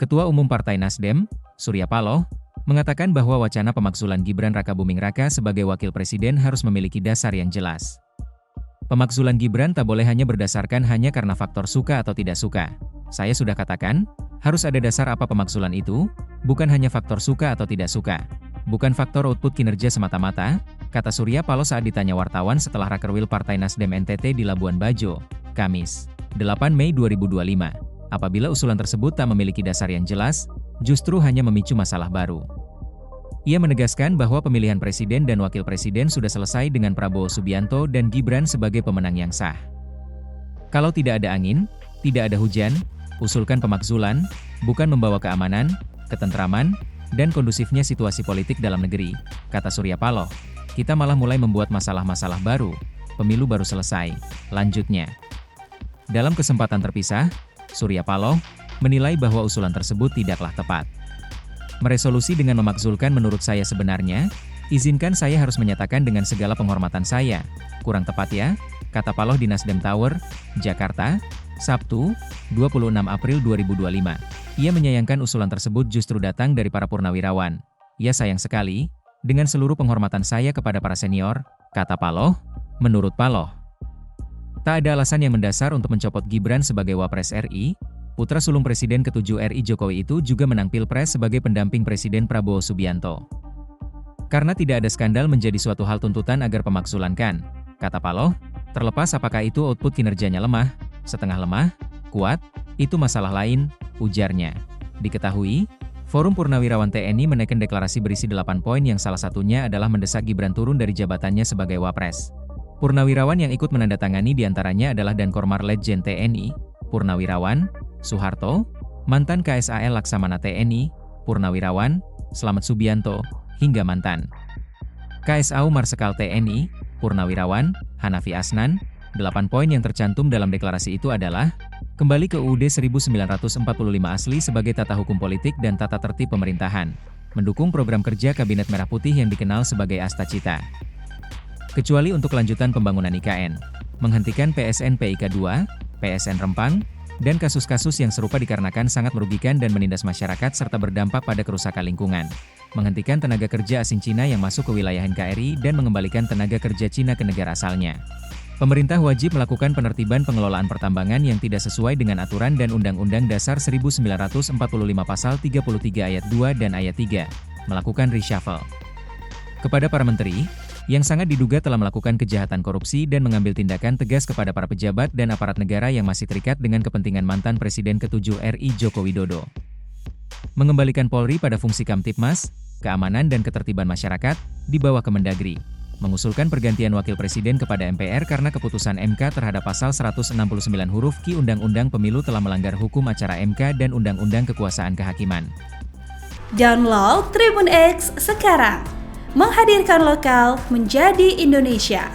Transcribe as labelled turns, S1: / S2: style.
S1: Ketua Umum Partai Nasdem, Surya Paloh, mengatakan bahwa wacana pemakzulan Gibran Rakabuming Raka sebagai wakil presiden harus memiliki dasar yang jelas. Pemakzulan Gibran tak boleh hanya berdasarkan hanya karena faktor suka atau tidak suka. Saya sudah katakan, harus ada dasar apa pemakzulan itu, bukan hanya faktor suka atau tidak suka. Bukan faktor output kinerja semata-mata, kata Surya Paloh saat ditanya wartawan setelah Rakerwil Partai Nasdem NTT di Labuan Bajo, Kamis, 8 Mei 2025. Apabila usulan tersebut tak memiliki dasar yang jelas, justru hanya memicu masalah baru. Ia menegaskan bahwa pemilihan presiden dan wakil presiden sudah selesai dengan Prabowo Subianto dan Gibran sebagai pemenang yang sah. Kalau tidak ada angin, tidak ada hujan, usulkan pemakzulan, bukan membawa keamanan, ketentraman, dan kondusifnya situasi politik dalam negeri, kata Surya Paloh. Kita malah mulai membuat masalah-masalah baru, pemilu baru selesai, lanjutnya. Dalam kesempatan terpisah, Surya Paloh menilai bahwa usulan tersebut tidaklah tepat. Meresolusi dengan memakzulkan menurut saya sebenarnya, izinkan saya harus menyatakan dengan segala penghormatan saya, kurang tepat ya, kata Paloh di Nasdem Tower, Jakarta, Sabtu, 26 April 2025. Ia menyayangkan usulan tersebut justru datang dari para purnawirawan. Ya sayang sekali, dengan seluruh penghormatan saya kepada para senior, kata Paloh, menurut Paloh. Tak ada alasan yang mendasar untuk mencopot Gibran sebagai Wapres RI, putra sulung Presiden ke-7 RI Jokowi itu juga menang Pilpres sebagai pendamping Presiden Prabowo Subianto. Karena tidak ada skandal menjadi suatu hal tuntutan agar pemakzulankan, kata Paloh, terlepas apakah itu output kinerjanya lemah, setengah lemah, kuat, itu masalah lain, ujarnya. Diketahui, Forum Purnawirawan TNI menaikkan deklarasi berisi 8 poin yang salah satunya adalah mendesak Gibran turun dari jabatannya sebagai Wapres. Purnawirawan yang ikut menandatangani diantaranya adalah Dankormar Letjen TNI, Purnawirawan Soeharto, mantan KSAL Laksamana TNI, Purnawirawan Slamet Subianto, hingga mantan KSAU Marsekal TNI, Purnawirawan Hanafi Asnan. 8 poin yang tercantum dalam deklarasi itu adalah kembali ke UUD 1945 asli sebagai tata hukum politik dan tata tertib pemerintahan, mendukung program kerja Kabinet Merah Putih yang dikenal sebagai Astacita, kecuali untuk kelanjutan pembangunan IKN, menghentikan PSN PIK 2, PSN Rempang, dan kasus-kasus yang serupa dikarenakan sangat merugikan dan menindas masyarakat serta berdampak pada kerusakan lingkungan, menghentikan tenaga kerja asing Cina yang masuk ke wilayah NKRI dan mengembalikan tenaga kerja Cina ke negara asalnya. Pemerintah wajib melakukan penertiban pengelolaan pertambangan yang tidak sesuai dengan aturan dan Undang-Undang Dasar 1945 Pasal 33 Ayat 2 dan Ayat 3, melakukan reshuffle. Kepada para menteri, yang sangat diduga telah melakukan kejahatan korupsi dan mengambil tindakan tegas kepada para pejabat dan aparat negara yang masih terikat dengan kepentingan mantan Presiden ke-7 RI Joko Widodo. Mengembalikan Polri pada fungsi Kamtibmas, keamanan dan ketertiban masyarakat, di bawah Kemendagri. Mengusulkan pergantian wakil presiden kepada MPR karena keputusan MK terhadap pasal 169 huruf Q Undang-Undang Pemilu telah melanggar hukum acara MK dan Undang-Undang Kekuasaan Kehakiman.
S2: Download Tribun X sekarang, menghadirkan lokal menjadi Indonesia.